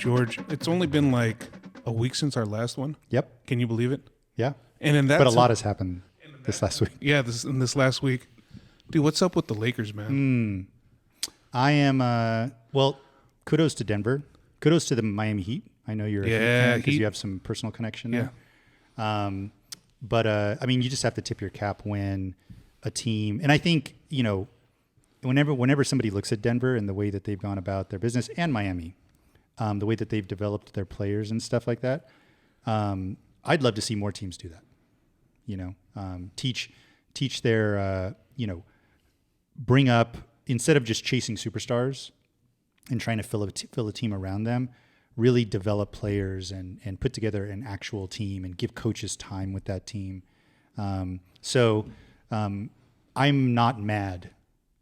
George, it's only been like a week since our last one. Yep. Can you believe it? Yeah. And in that, but a lot has happened this last week. Yeah, this last week, dude. What's up with the Lakers, man? I am. Well, kudos to Denver. Kudos to the Miami Heat. I know you're a Heat fan because you have some personal connection there. Yeah. But I mean, you just have to tip your cap when a team, and I think whenever somebody looks at Denver and the way that they've gone about their business, and Miami, the way that they've developed their players and stuff like that, I'd love to see more teams do that. Teach their, bring up, instead of just chasing superstars and trying to fill a team around them, really develop players and put together an actual team and give coaches time with that team. So I'm not mad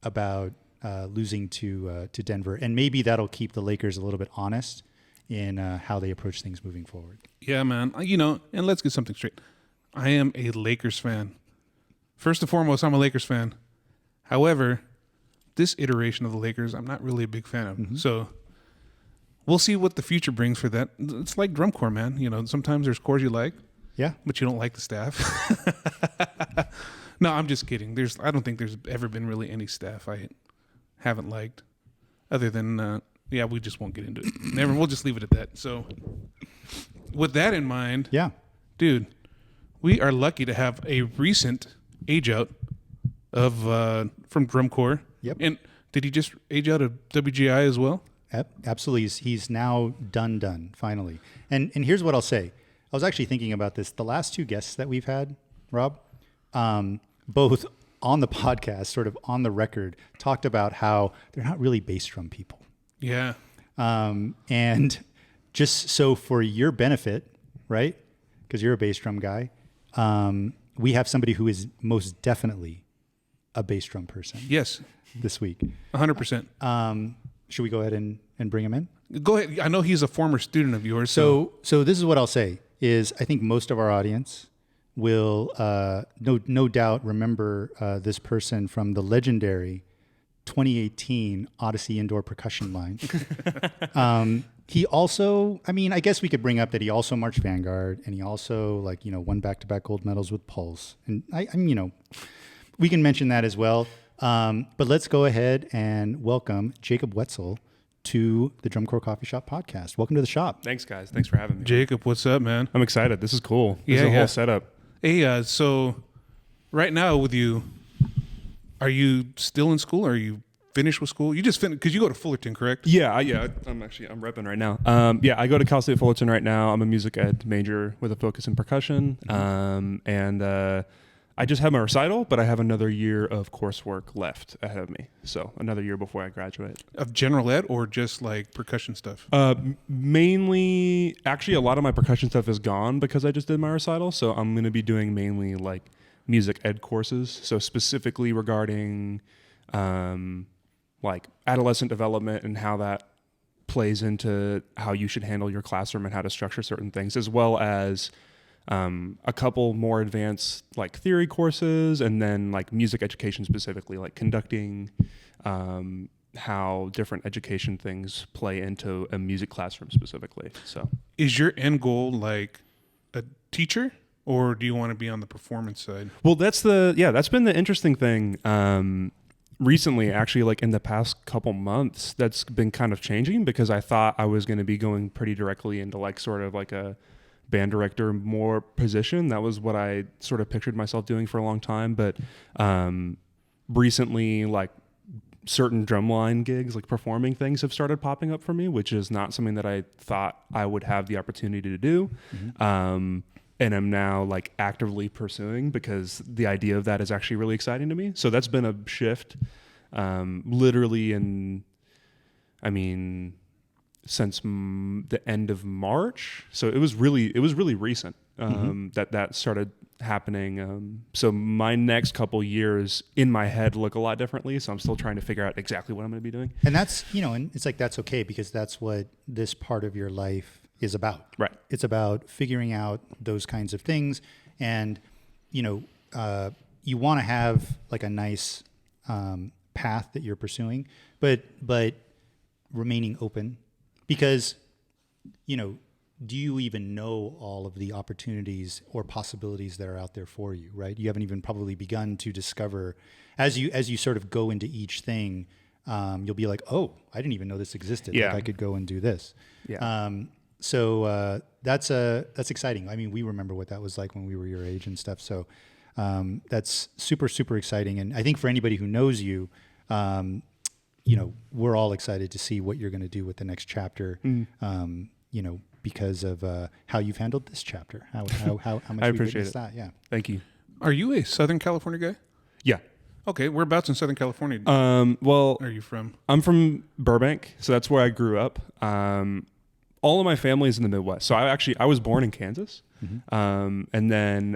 about losing to Denver, and maybe that'll keep the Lakers a little bit honest in how they approach things moving forward. Yeah, man. And let's get something straight. I am a Lakers fan. First and foremost, I'm a Lakers fan. However, this iteration of the Lakers, I'm not really a big fan of. Mm-hmm. So we'll see what the future brings for that. It's like drum corps, man. Sometimes there's corps you like, but you don't like the staff. No, I'm just kidding. I don't think there's ever been really any staff I haven't liked, other than we just won't get into it. We'll just leave it at that. So with that in mind, dude, we are lucky to have a recent age out of from drum corps. Yep. And did he just age out of WGI as well? Absolutely. He's now done finally. And here's what I'll say. I was actually thinking about this. The last two guests that we've had, Rob, both on the podcast, sort of on the record, talked about how they're not really bass drum people. Yeah. And just so for your benefit, right? Because you're a bass drum guy, we have somebody who is most definitely a bass drum person. Yes. This week. 100%. Should we go ahead and bring him in? Go ahead. I know he's a former student of yours. So this is what I'll say is I think most of our audience will no doubt remember this person from the legendary 2018 Odyssey Indoor Percussion line. He also, I guess we could bring up that he also marched Vanguard, and he also won back-to-back gold medals with Pulse. And we can mention that as well. But let's go ahead and welcome Jacob Wetzel to the Drum Corps Coffee Shop podcast. Welcome to the shop. Thanks, guys. Thanks for having me. Jacob, what's up, man? I'm excited. This is cool. This is a whole setup. Hey, so right now with you, are you still in school? Or are you finished with school? You just finished, because you go to Fullerton, correct? Yeah. I'm repping right now. I go to Cal State Fullerton right now. I'm a music ed major with a focus in percussion. I just have my recital, but I have another year of coursework left ahead of me. So another year before I graduate. Of general ed or just like percussion stuff? Mainly, actually a lot of my percussion stuff is gone because I just did my recital. So I'm going to be doing mainly like music ed courses. So specifically regarding like adolescent development and how that plays into how you should handle your classroom and how to structure certain things, as well as a couple more advanced like theory courses, and then like music education specifically, like conducting, how different education things play into a music classroom specifically. So is your end goal like a teacher, or do you want to be on the performance side? Well, that's been the interesting thing. Recently, actually, like in the past couple months, that's been kind of changing, because I thought I was going to be going pretty directly into like sort of like a band director more position. That was what I sort of pictured myself doing for a long time. But recently, like certain drumline gigs, like performing things, have started popping up for me, which is not something that I thought I would have the opportunity to do. Mm-hmm. And I'm now like actively pursuing, because the idea of that is actually really exciting to me. So that's been a shift, literally since the end of March. So it was really recent that started happening. So my next couple years in my head look a lot differently. So I'm still trying to figure out exactly what I'm going to be doing. And that's, and it's like, that's okay, because that's what this part of your life is about. Right. It's about figuring out those kinds of things. And, you want to have like a nice path that you're pursuing, but remaining open. Because do you even know all of the opportunities or possibilities that are out there for you, right? You haven't even probably begun to discover as you sort of go into each thing. You'll be like, oh, I didn't even know this existed. Yeah. Like I could go and do this. Yeah. So that's exciting. I mean, we remember what that was like when we were your age and stuff. So that's super, super exciting. And I think for anybody who knows you, we're all excited to see what you're going to do with the next chapter. Because of how you've handled this chapter, how much I we appreciate witnessed it. that. Yeah. Thank you. Are you a Southern California guy? Yeah. Okay, whereabouts in Southern California Well, are you from? I'm from Burbank, so that's where I grew up. All of my family is in the Midwest. So I was born in Kansas. And then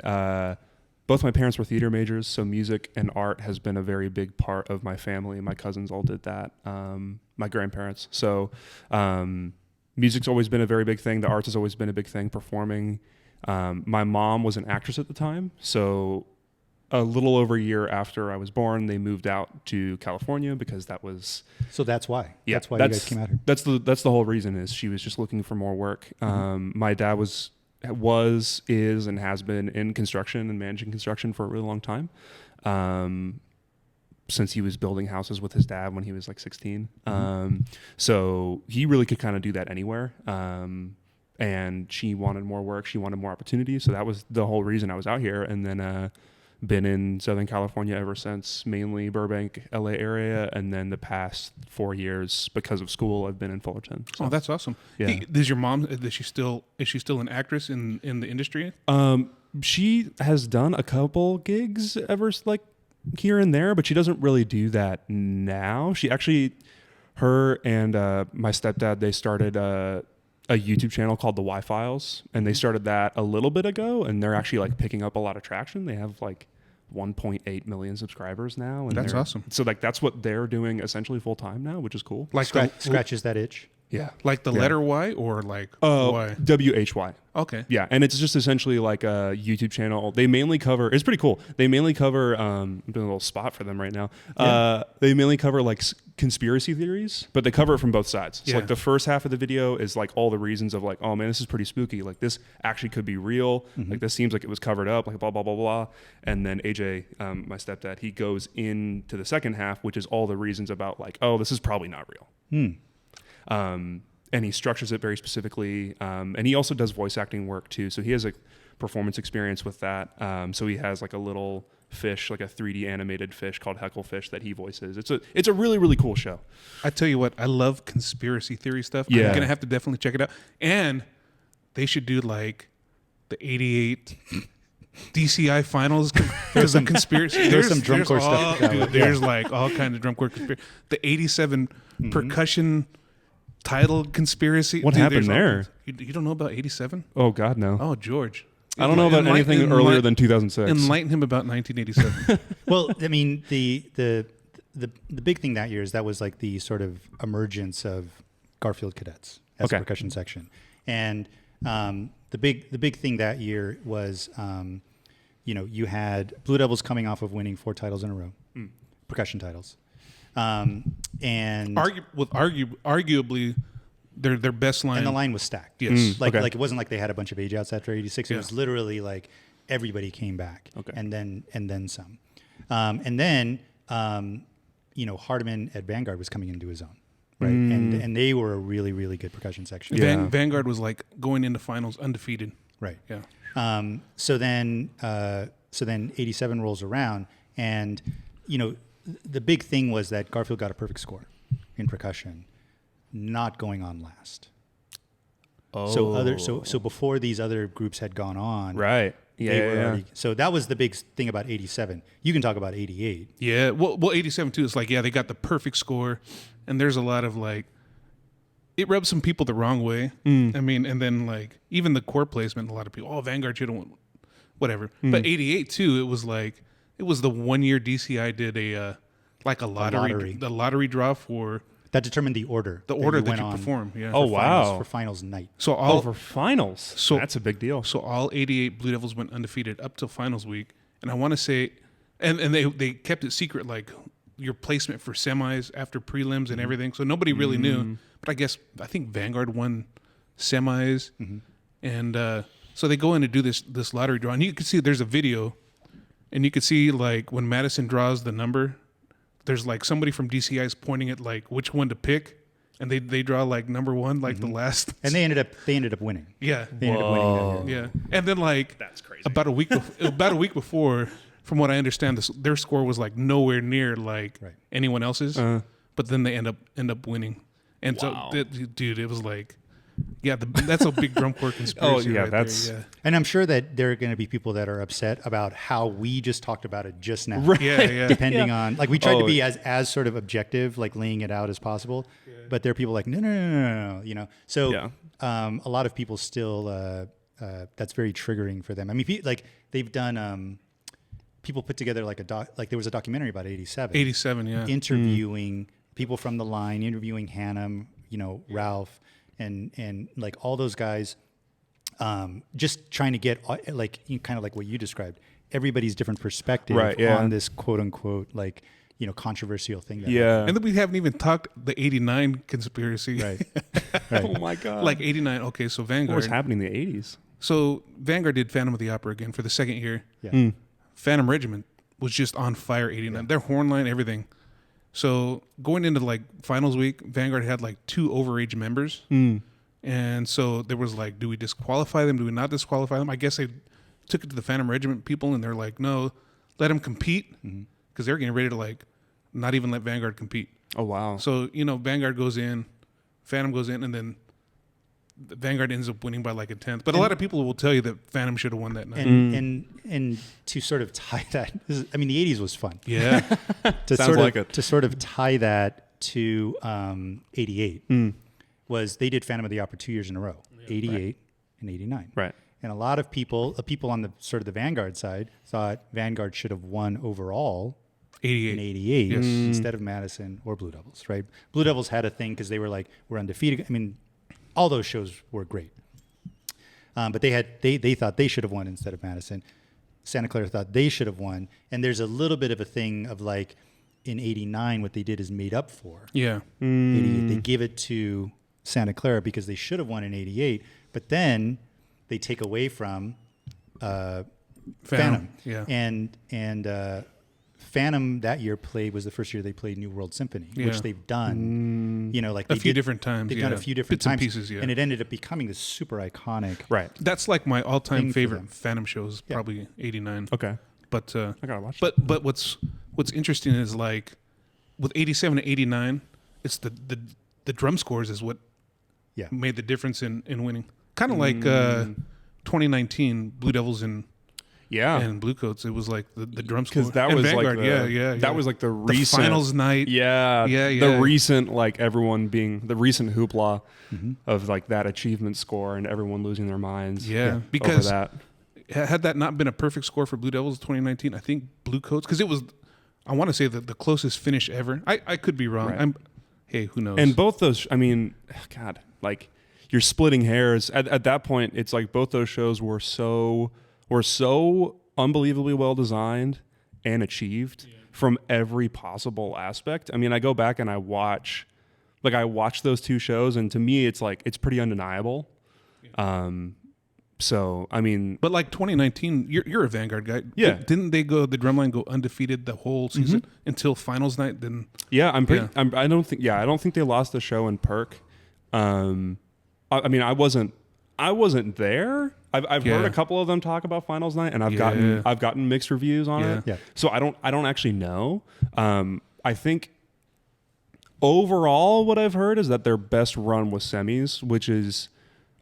both my parents were theater majors, so music and art has been a very big part of my family. My cousins all did that. My grandparents. So music's always been a very big thing. The arts has always been a big thing, performing. My mom was an actress at the time. So a little over a year after I was born, they moved out to California because that was... So that's why. Yeah, that's why you guys came out here. That's the whole reason is she was just looking for more work. My dad is, and has been in construction and managing construction for a really long time. Since he was building houses with his dad when he was like 16. So he really could kind of do that anywhere. And she wanted more work. She wanted more opportunities. So that was the whole reason I was out here. And then been in Southern California ever since, mainly Burbank, LA area. And then the past 4 years, because of school, I've been in Fullerton. So. Oh, that's awesome. Yeah. Does your mom, is she still an actress in the industry? She has done a couple gigs here and there, but she doesn't really do that now. She actually, her and my stepdad, they started a YouTube channel called The Y Files, and they started that a little bit ago, and they're actually like picking up a lot of traction. They have like 1.8 million subscribers now. And that's awesome. So like that's what they're doing essentially full time now, which is cool. Like Scratches that itch. Yeah. Like the letter Y or like Y? WHY. Okay. Yeah, and it's just essentially like a YouTube channel. They mainly cover, it's pretty cool. They mainly cover, I'm doing a little spot for them right now. They mainly cover like conspiracy theories, but they cover it from both sides. So like the first half of the video is like all the reasons of like, oh man, this is pretty spooky. Like this actually could be real. Like this seems like it was covered up, like blah, blah, blah, blah. And then AJ, my stepdad, he goes into the second half, which is all the reasons about like, oh, this is probably not real. And he structures it very specifically. And he also does voice acting work too. So he has a performance experience with that. So he has like a little fish, like a 3D animated fish called Hecklefish that he voices. It's a really, really cool show. I tell you what, I love conspiracy theory stuff. Yeah. I'm going to have to definitely check it out. And they should do like the 88 DCI finals. There's some conspiracy. There's some drum corps stuff. Dude, there's like all kinds of drum corps conspiracy. The 87 percussion title conspiracy. What happened there? You don't know about 87? Oh God, no. Oh, George. I don't know about anything earlier than 2006. Enlighten him about 1987. Well, I mean, the big thing that year is that was like the sort of emergence of Garfield Cadets as a percussion section, and the big thing that year was you had Blue Devils coming off of winning 4 titles in a row, percussion titles, and arguably their best line. And the line was stacked. Yes. Like it wasn't like they had a bunch of age outs after 86. It was literally like everybody came back. Okay. And then some. And then Hardiman at Vanguard was coming into his own. Right. And they were a really, really good percussion section. Yeah. Vanguard was like going into finals undefeated. Right. Yeah. So then 87 rolls around, and the big thing was that Garfield got a perfect score in percussion, not going on last. Oh. So before these other groups had gone on, right. Yeah. So that was the big thing about 87. You can talk about 88. Yeah. Well, 87 too. It's like, they got the perfect score, and there's a lot of like, it rubs some people the wrong way. I mean, and then like even the chord placement, a lot of people, Vanguard should have won, whatever. But 88 too, it was the 1 year DCI did a lottery draw for. That determined the order. The order that you perform. Yeah. Oh, wow. For finals night. So for finals. So that's a big deal. So all 88 Blue Devils went undefeated up till finals week. And I want to say, and they kept it secret, like your placement for semis after prelims and everything. So nobody really knew. But I think Vanguard won semis, and so they go in to do this lottery draw, and you can see there's a video, and you can see like when Madison draws the number, there's like somebody from DCCS pointing at like which one to pick. And they draw like number one, like the last, and they ended up winning. Yeah, They ended up winning that year. yeah. And then like That's crazy. about a week before, from what I understand, their score was like nowhere near like Right. anyone else's. But then they end up winning. And Wow. so, dude, it was like, yeah, that's a big drum corps conspiracy. yeah, right that's- there, And I'm sure that there are going to be people that are upset about how we just talked about it just now. yeah. Depending on, like, we tried to Oh. be as sort of objective, like laying it out as possible, but there are people like, no, you know. So Yeah. a lot of people still, that's very triggering for them. I mean, like they've done, people put together like there was a documentary about 87. 87, yeah. Interviewing people from the line, interviewing Hannum, you know, Ralph, and like all those guys, just trying to get like kind of like what you described, everybody's different perspective Right, yeah. on this quote unquote like, you know, controversial thing. That Yeah. And then we haven't even talked the 89 conspiracy. Right. Right. Oh my God. Like 89, okay, so what was Vanguard. happening in the 80s? So Vanguard did Phantom of the Opera again for the second year. Yeah. Phantom Regiment was just on fire 89. Their horn line, everything. So going into like finals week, Vanguard had like 2 overage members. And so there was like, do we disqualify them? Do we not disqualify them? I guess they took it to the Phantom Regiment people and they're like, no, let them compete. Because they're getting ready to like not even let Vanguard compete. Oh, wow. So, you know, Vanguard goes in, Phantom goes in, and then Vanguard ends up winning by like a 10th. But a lot of people will tell you that Phantom should have won that night. And to sort of tie that, I mean, the 80s was fun. Yeah. To Sounds sort like of, it. to sort of tie that to 88 was they did Phantom of the Opera 2 years in a row, 88 and 89. Right. And a lot of people on the sort of the Vanguard side thought Vanguard should have won overall 88. in 88 Yes. instead of Madison or Blue Devils, right? Blue Devils had a thing because they were like, we're undefeated. I mean, all those shows were great. But they thought they should have won instead of Madison. Santa Clara thought they should have won. And there's a little bit of a thing of like in 89, what they did is made up for. Yeah. 88. They give it to Santa Clara because they should have won in 88, but then they take away from Phantom. Yeah. And Phantom that year was the first year they played New World Symphony, Yeah. which they've done, you know, like A few different times. They've yeah. done a few different Bits and times, pieces, yeah. and it ended up becoming this super iconic. Right. That's like my all-time Thing for favorite them. Phantom shows, Yeah. probably 89. Okay. But I gotta watch but what's interesting is like with 87 to 89, it's the drum scores is what Yeah. made the difference in winning. Kind of like 2019 Blue Devils and Yeah. Blue Coats. It was like the drum score. Because that And was Vanguard, like the, yeah. that was like the recent finals night. Yeah, Yeah, The yeah. recent like everyone being the recent hoopla of like that achievement score and everyone losing their minds. Yeah, over because that. had that not been a perfect score for Blue Devils 2019, I think Blue Coats, because it was, I want to say the closest finish ever. I could be wrong. Right. Hey, who knows? And both those, I mean, God, like you're splitting hairs. At that point, it's like both those shows were so unbelievably well designed and achieved from every possible aspect. I mean, I go back and I watch those two shows, and to me, it's like it's pretty undeniable. So I mean, But like 2019, you're a Vanguard guy. Yeah. Didn't they go, the drumline go undefeated the whole season until finals night? Then yeah, I'm pretty. Yeah. I don't think they lost the show in Perk. I mean, I wasn't there. I've Yeah. heard a couple of them talk about finals night, and I've Yeah. gotten mixed reviews on Yeah. it. Yeah. So I don't actually know. I think overall, what I've heard is that their best run was semis, which is,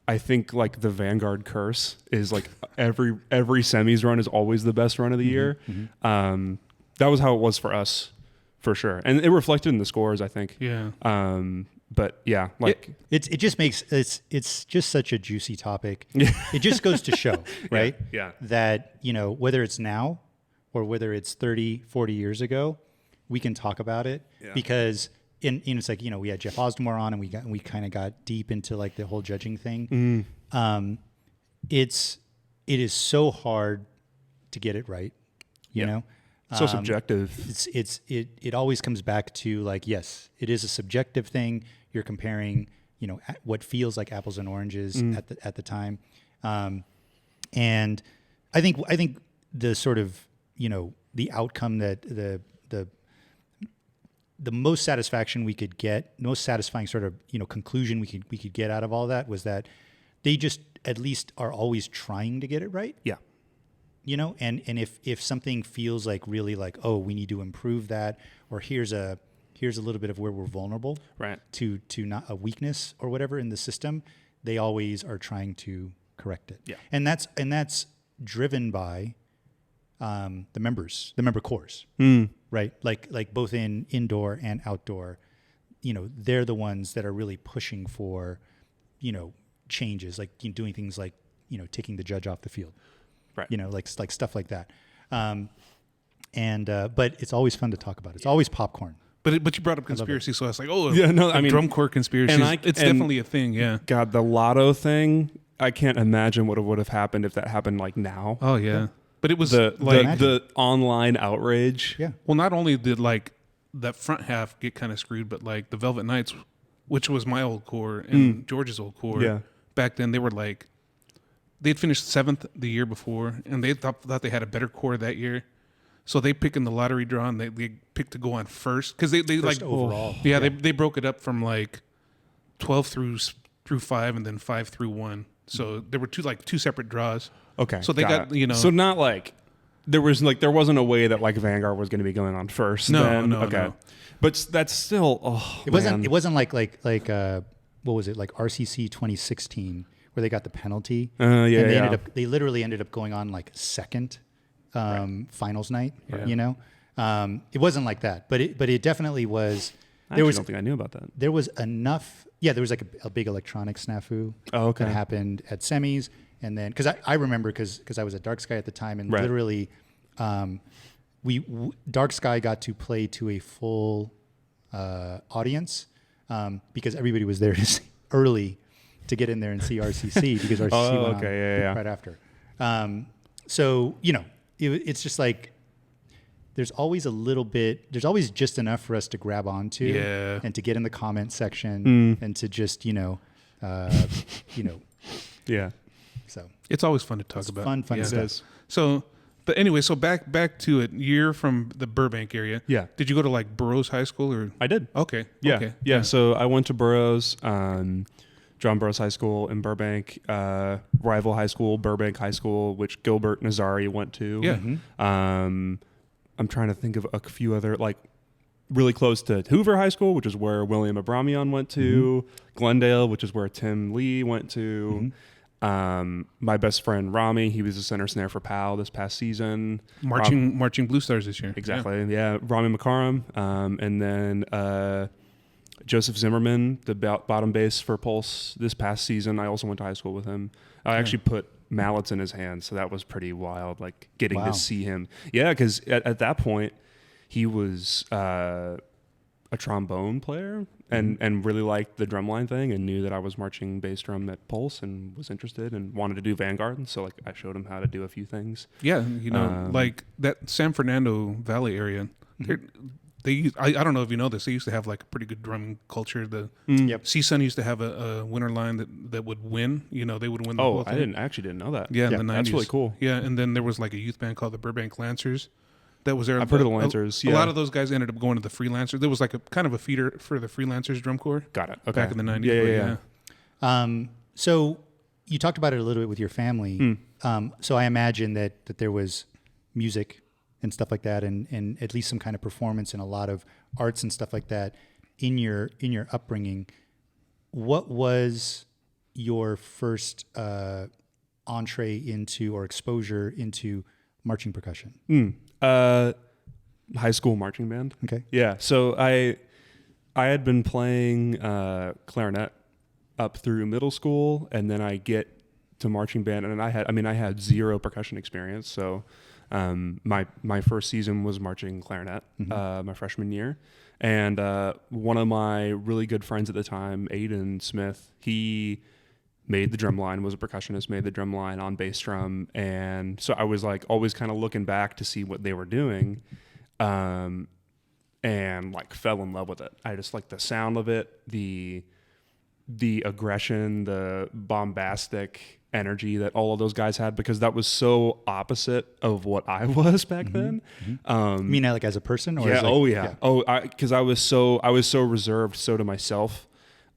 I think, like the Vanguard curse is like every semis run is always the best run of the year. That was how it was for us, for sure, and it reflected in the scores, I think. yeah. But yeah, like It just makes it's just such a juicy topic. It just goes to show, right? yeah. That, you know, whether it's now or whether it's 30, 40 years ago, we can talk about it because it's like, you know, we had Jeff Osdemore on and we kind of got deep into like the whole judging thing. It is so hard to get it right, you know? So subjective. It always comes back to like, yes, it is a subjective thing. You're comparing what feels like apples and oranges at the time. And I think the sort of, the outcome that the most satisfaction we could get, most satisfying sort of, conclusion we could get out of all that was that they just at least are always trying to get it right. Yeah. And if something feels like really like, oh, we need to improve that, or here's a little bit of where we're vulnerable, Right. to not a weakness or whatever in the system, they always are trying to correct it. Yeah. And that's driven by the member cores, right? Like both in indoor and outdoor, they're the ones that are really pushing for, changes, like doing things like, taking the judge off the field, Right. like stuff like that. But it's always fun to talk about. It's always popcorn. But you brought up conspiracy, so I was like, oh, Yeah, no, I mean, drum corps conspiracies. It's definitely a thing, yeah. God, the lotto thing, I can't imagine what would have happened if that happened like now. Oh, yeah. But it was The online outrage. Yeah. well, not only did like that front half get kind of screwed, but like the Velvet Knights, which was my old corps and George's old corps, Yeah. back then they were like, they'd finished 7th the year before, and they thought they had a better corps that year. So they picked in the lottery draw, and they picked to go on first because they First like overall. Yeah, they broke it up from like 12 through 5, and then 5 through 1. So there were two separate draws. Okay. So they got it. So not like there wasn't a way that like Vanguard was going to be going on first. No, then? no, Okay. no. But that's still It wasn't like what was it, like RCC 2016 where they got the penalty. Yeah, and they literally ended up going on like second finals night. Yeah. It wasn't like that, but it definitely was. I don't think I knew about that. There was enough. Yeah, there was like a big electronic snafu okay. that happened at semis, and then because I remember because I was at Dark Sky at the time, and Right. literally, Dark Sky got to play to a full audience because everybody was there early to get in there and see RCC because RCC went on right after. So it's just like. There's always just enough for us to grab onto and to get in the comment section and to just, Yeah. so It's always fun to talk about. Fun Yeah. stuff. So, but anyway, so back to it. You're from the Burbank area. Yeah. Did you go to like Burroughs High School or? I did. Okay. Yeah. Okay. Yeah. So I went to Burroughs, John Burroughs High School in Burbank, rival high school, Burbank High School, which Gilbert Nazari went to. Yeah. Mm-hmm. I'm trying to think of a few other, like really close to Hoover High School, which is where William Abramian went to, Glendale, which is where Tim Lee went to. My best friend Rami, he was a center snare for Powell this past season. Marching Blue Stars this year. Exactly. Yeah. Rami Makaram. And then Joseph Zimmerman, the bottom bass for Pulse this past season. I also went to high school with him. I actually put mallets in his hands, so that was pretty wild, like getting to see him. Yeah, because at that point, he was a trombone player and really liked the drumline thing and knew that I was marching bass drum at Pulse and was interested and wanted to do Vanguard. And so like I showed him how to do a few things. Yeah, like that San Fernando Valley area. I don't know if you know this. They used to have like a pretty good drum culture. The CSUN used to have a winter line that would win. They would win the whole thing. I actually didn't know that. Yeah, in the 90s. That's really cool. Yeah, and then there was like a youth band called the Burbank Lancers that was there. I've heard of the Lancers. A lot of those guys ended up going to the Freelancers. There was like a kind of a feeder for the Freelancers drum corps. Got it. Okay. Back in the 90s. Yeah. So you talked about it a little bit with your family. So I imagine that there was music and stuff like that, and at least some kind of performance and a lot of arts and stuff like that in your upbringing. What was your first entree into or exposure into marching percussion? High school marching band. Okay. Yeah. So I had been playing clarinet up through middle school, and then I get to marching band, and I had zero percussion experience. So my first season was marching clarinet, my freshman year. And one of my really good friends at the time, Aiden Smith, he made the drum line, was a percussionist, made the drum line on bass drum. And so I was like always kind of looking back to see what they were doing, and like fell in love with it. I just like the sound of it, the the aggression, the bombastic energy that all of those guys had, because that was so opposite of what I was back then. You mean like as a person? Or Yeah. as like, Oh yeah. Oh, because I was so reserved, so to myself.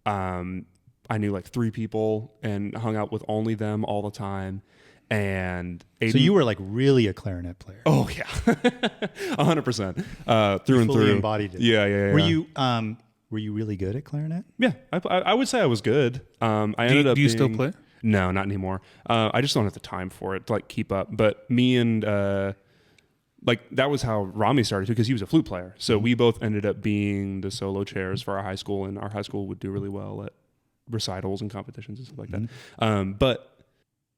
I knew like 3 people and hung out with only them all the time. And So you were like really a clarinet player. oh yeah, 100%, through and Fully through. embodied it. Yeah. Were you really good at clarinet? Yeah, I would say I was good. I Do ended up. you still play? No, not anymore. I just don't have the time for it to like keep up. But me and like that was how Rami started too, because he was a flute player. So we both ended up being the solo chairs for our high school, and our high school would do really well at recitals and competitions and stuff like that. But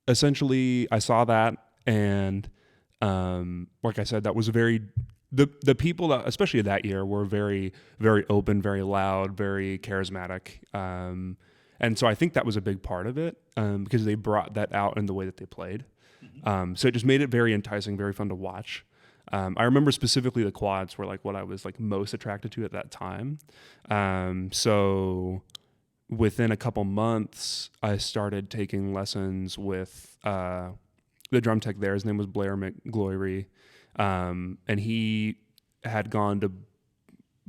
essentially, I saw that, and like I said, that was the people that, especially that year, were very, very open, very loud, very charismatic. And so I think that was a big part of it, because they brought that out in the way that they played. So it just made it very enticing, very fun to watch. I remember specifically the quads were like what I was like most attracted to at that time. So within a couple months, I started taking lessons with the drum tech there. His name was Blair McGlory, and he had gone to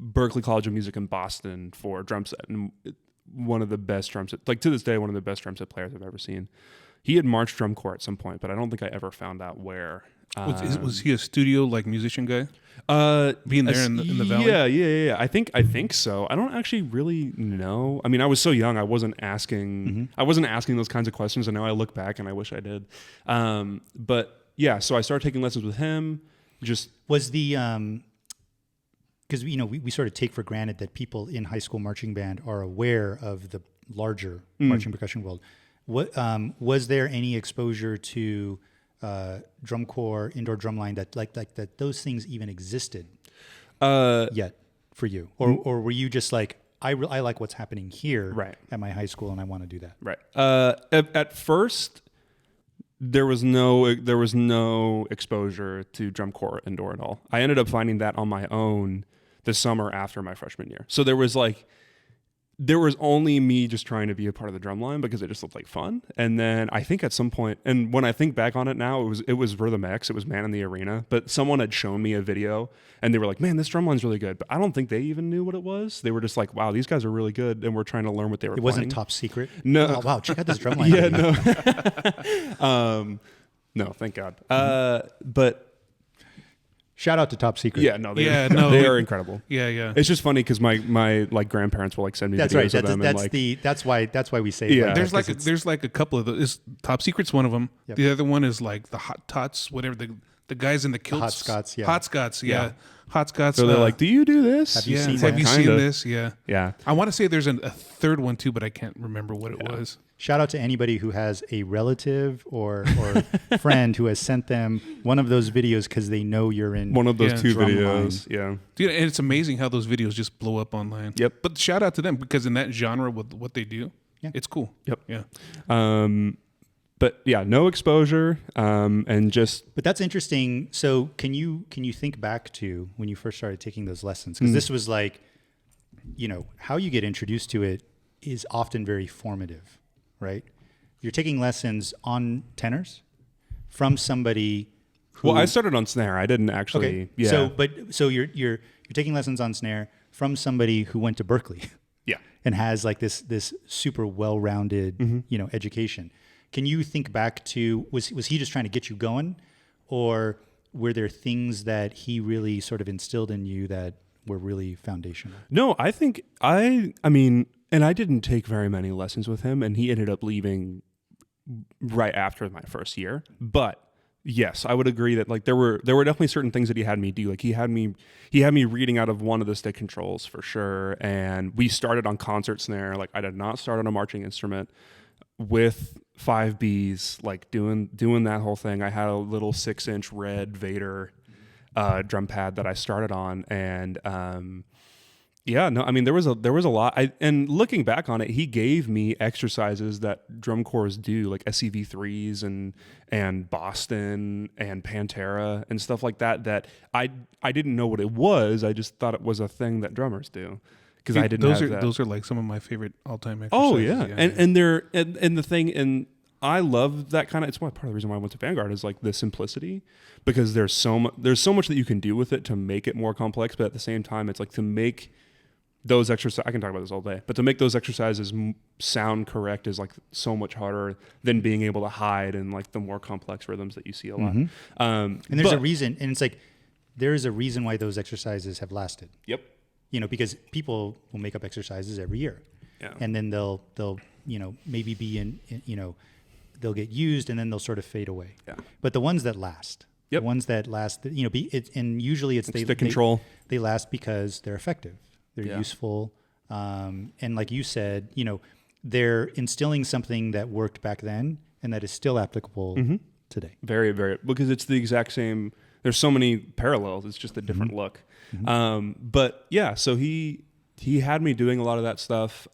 Berklee College of Music in Boston for drum set, and one of the best drum set, like to this day, one of the best drum set players I've ever seen. He had marched drum corps at some point, but I don't think I ever found out where. Was he a studio like musician guy? Being there in the valley? Yeah. I think so. I don't actually really know. I mean, I was so young, I wasn't asking. I wasn't asking those kinds of questions, and now I look back and I wish I did. But yeah, so I started taking lessons with him. Just Was the because we sort of take for granted that people in high school marching band are aware of the larger marching percussion world. What was there any exposure to drum corps, indoor drumline that like that those things even existed yet for you, or were you just like I like what's happening here at my high school and I want to do that? Right. At first, there was no exposure to drum corps indoor at all. I ended up finding that on my own the summer after my freshman year. So there was only me just trying to be a part of the drum line because it just looked like fun. And then I think at some point, and when I think back on it now, it was Rhythm X, it was Man in the Arena, but someone had shown me a video and they were like, man, this drum line's really good. But I don't think they even knew what it was. They were just like, wow, these guys are really good. And we're trying to learn what they were playing. It wasn't top secret? No. Oh, wow, check out this drum line. Yeah, no. No, thank God. But shout out to Top Secret. yeah, no, they are incredible. Yeah. It's just funny because my like grandparents will like send me videos of them. That's why we say Yeah. There's like a couple of those. Top Secret's one of them. Yep. The other one is like the Hot Tots, whatever the guys in the kilts. Hot Scots, yeah. Hot Scots, yeah. Hot Scots. So they're like, do you do this? Have you yeah. seen Have that? you seen Kinda. this? Yeah. Yeah. I want to say there's a third one too, but I can't remember what it was. Shout out to anybody who has a relative or friend who has sent them one of those videos because they know you're in One of those two drum videos. line. Yeah. Dude, and it's amazing how those videos just blow up online. Yep. But shout out to them because in that genre with what they do, Yeah. it's cool. Yep. Yeah. But yeah, no exposure, and just But that's interesting. So can you think back to when you first started taking those lessons? Because this was like, how you get introduced to it is often very formative, right? You're taking lessons on tenors from somebody who... Well, I started on snare. I didn't actually. Okay. Yeah. So you're taking lessons on snare from somebody who went to Berklee yeah. and has like this super well-rounded, education. Can you think back to, was he just trying to get you going, or were there things that he really sort of instilled in you that were really foundational? No, I think I mean, and I didn't take very many lessons with him, and he ended up leaving right after my first year. But yes, I would agree that like there were definitely certain things that he had me do. Like he had me reading out of one of the stick controls for sure, and we started on concert snare. Like I did not start on a marching instrument with 5Bs, like doing that whole thing. I had a little 6-inch red Vader drum pad that I started on, and yeah, no, I mean there was a lot. And looking back on it, he gave me exercises that drum corps do, like SCV3s and Boston and Pantera and stuff like that. That I didn't know what it was. I just thought it was a thing that drummers do. because I didn't have that. Those are like some of my favorite all-time exercises. Oh yeah, and they're and the thing, and I love that kind of. It's part of the reason why I went to Vanguard is like the simplicity, because there's so much that you can do with it to make it more complex, but at the same time, it's like to make those exercises. I can talk about this all day, but to make those exercises sound correct is like so much harder than being able to hide in like the more complex rhythms that you see a lot. And there's a reason, and it's like there's a reason why those exercises have lasted. Yep. Because people will make up exercises every year, and then they'll maybe be in they'll get used and then they'll sort of fade away. Yeah. But the ones that last, the ones that last, and usually it's the control. They last because they're effective, they're useful, and like you said, they're instilling something that worked back then and that is still applicable today. Very, very, because it's the exact same. There's so many parallels. It's just a different look. But yeah, so he had me doing a lot of that stuff.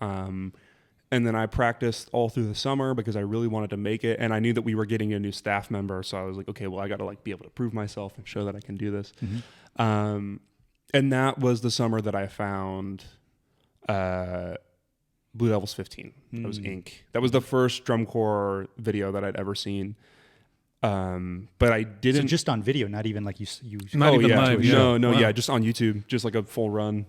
And then I practiced all through the summer because I really wanted to make it. And I knew that we were getting a new staff member. So I was like, okay, well, I got to like be able to prove myself and show that I can do this. And that was the summer that I found Blue Devils 15. That was Ink. That was the first drum corps video that I'd ever seen. But I didn't. So just on video, not even like you not even live. No, just on YouTube, just like a full run.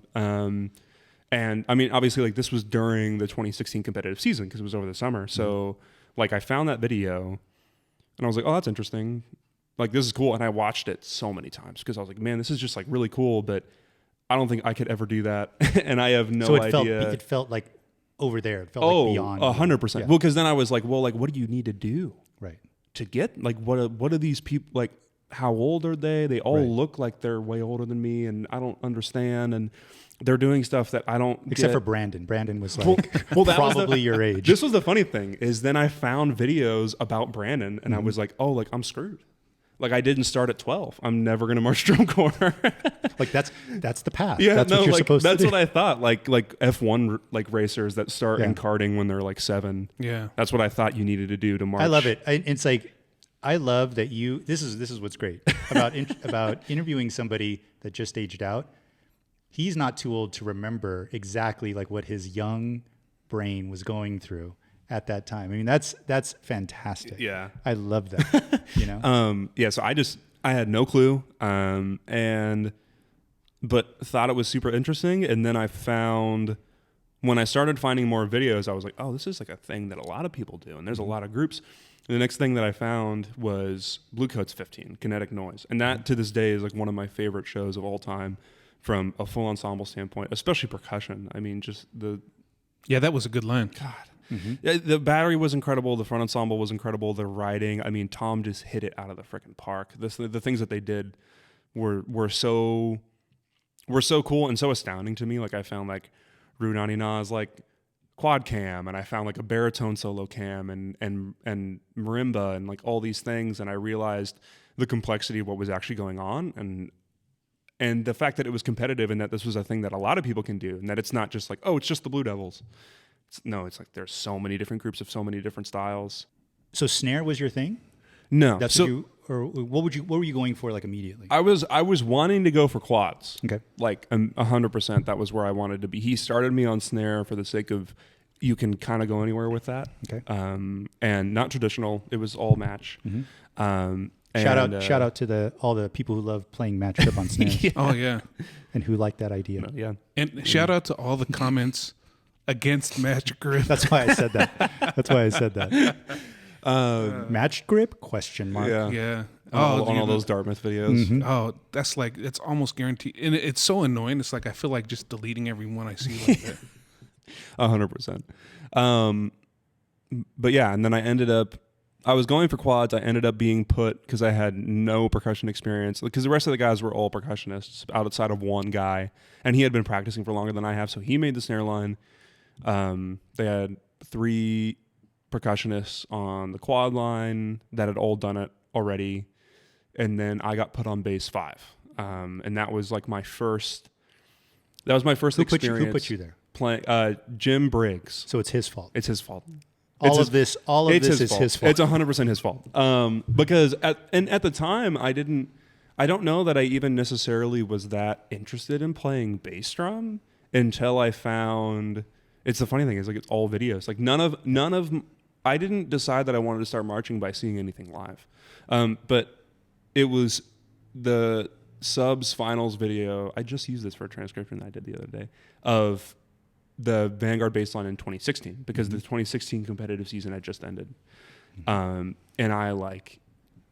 And I mean, obviously, like this was during the 2016 competitive season because it was over the summer. So, like, I found that video, and I was like, "Oh, that's interesting. Like, this is cool." And I watched it so many times because I was like, "Man, this is just like really cool." But I don't think I could ever do that, and I have no idea. It felt like over there. It felt like beyond. 100%. Well, because then I was like, "Well, like, what do you need to do to get like what are these people like? How old are they? They all look like they're way older than me, and I don't understand." And they're doing stuff that I don't Except for Brandon. Brandon was like probably your age. This was the funny thing is then I found videos about Brandon and I was like, oh, like I'm screwed. Like I didn't start at 12. I'm never going to march drum corps. Like that's the path. Yeah, that's what you're supposed to do. That's what I thought. Like F1 like racers that start in karting when they're like 7. Yeah. That's what I thought you needed to do to march. I love it. It's like I love that this is what's great about about interviewing somebody that just aged out. He's not too old to remember exactly like what his young brain was going through at that time. I mean, that's fantastic. Yeah. I love that, So I had no clue. But thought it was super interesting. And then when I started finding more videos, I was like, oh, this is like a thing that a lot of people do. And there's a lot of groups. And the next thing that I found was Blue Coats 15, Kinetic Noise. And that to this day is like one of my favorite shows of all time. From a full ensemble standpoint, especially percussion. I mean, just that was a good line. God. Yeah, the battery was incredible. The front ensemble was incredible. The writing, I mean, Tom just hit it out of the freaking park. The things that they did were so cool and so astounding to me. Like I found like Rudani Na's like quad cam, and I found like a baritone solo cam and marimba and like all these things, and I realized the complexity of what was actually going on and the fact that it was competitive and that this was a thing that a lot of people can do and that it's not just like, oh, it's just the Blue Devils. It's like there's so many different groups of so many different styles. So snare was your thing? No. That's what were you going for like immediately? I was wanting to go for quads. Okay. Like 100%. That was where I wanted to be. He started me on snare for the sake of you can kind of go anywhere with that. Okay. And not traditional. It was all match. Shout out to all the people who love playing match grip on snares. Oh yeah, and who like that idea. Yeah, and shout out to all the comments against match grip. That's why I said that. Match grip? Question mark. Yeah. On all those Dartmouth videos. Mm-hmm. Oh, that's like it's almost guaranteed, and it's so annoying. It's like I feel like just deleting every one I see like that. 100%. But yeah, and then I was going for quads. I ended up being put because I had no percussion experience because the rest of the guys were all percussionists outside of one guy, and he had been practicing for longer than I have. So he made the snare line. They had 3 percussionists on the quad line that had all done it already, and then I got put on bass 5, and that was like my first. That was my first experience. Who put you there? Playing Jim Briggs. So it's his fault. It's his fault. All of this is his fault. It's 100% his fault. Because at the time I don't know that I even necessarily was that interested in playing bass drum until I found. It's the funny thing is like it's all videos. Like none of. I didn't decide that I wanted to start marching by seeing anything live, but it was the subs finals video. I just used this for a transcription that I did the other day of the Vanguard baseline in 2016 because the 2016 competitive season had just ended, and I like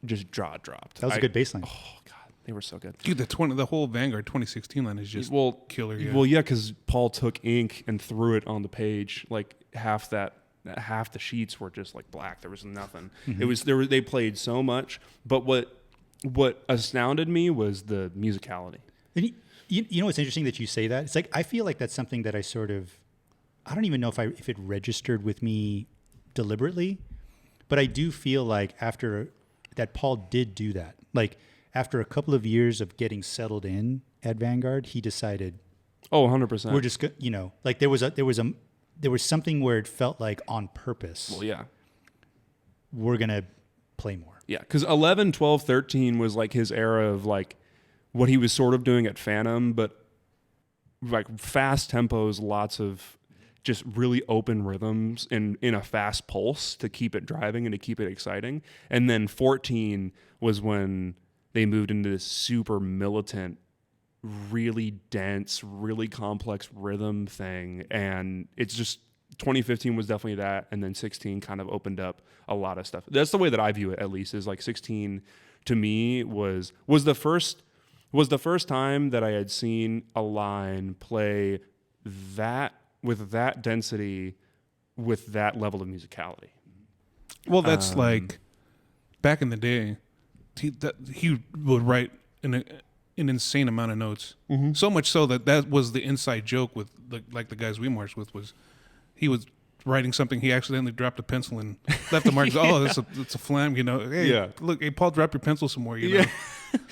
just jaw dropped. That was a good baseline. Oh God, they were so good. Dude, the whole Vanguard 2016 line is just killer. Yeah. Well, yeah, because Paul took ink and threw it on the page. Like half the sheets were just like black. There was nothing. It was they played so much, but what astounded me was the musicality. And you know what's interesting that you say that? It's like I feel like that's something that I don't even know if it registered with me deliberately, but I do feel like after that Paul did do that. Like after a couple of years of getting settled in at Vanguard, he decided, 100%. we're just like there was something where it felt like on purpose. Well, yeah. We're going to play more. Yeah, because 11, 12, 13 was like his era of like what he was sort of doing at Phantom, but like fast tempos, lots of just really open rhythms in a fast pulse to keep it driving and to keep it exciting. And then 14 was when they moved into this super militant, really dense, really complex rhythm thing. And it's just 2015 was definitely that, and then 16 kind of opened up a lot of stuff. That's the way that I view it, at least, is like 16 to me was the first time that I had seen a line play that with that density, with that level of musicality. Well, that's like back in the day, he would write an insane amount of notes. So much so that was the inside joke with like the guys we marched with was he was writing something, he accidentally dropped a pencil and left the mark. Oh, it's a flam, you know. Hey, look, hey, Paul, drop your pencil some more, you know.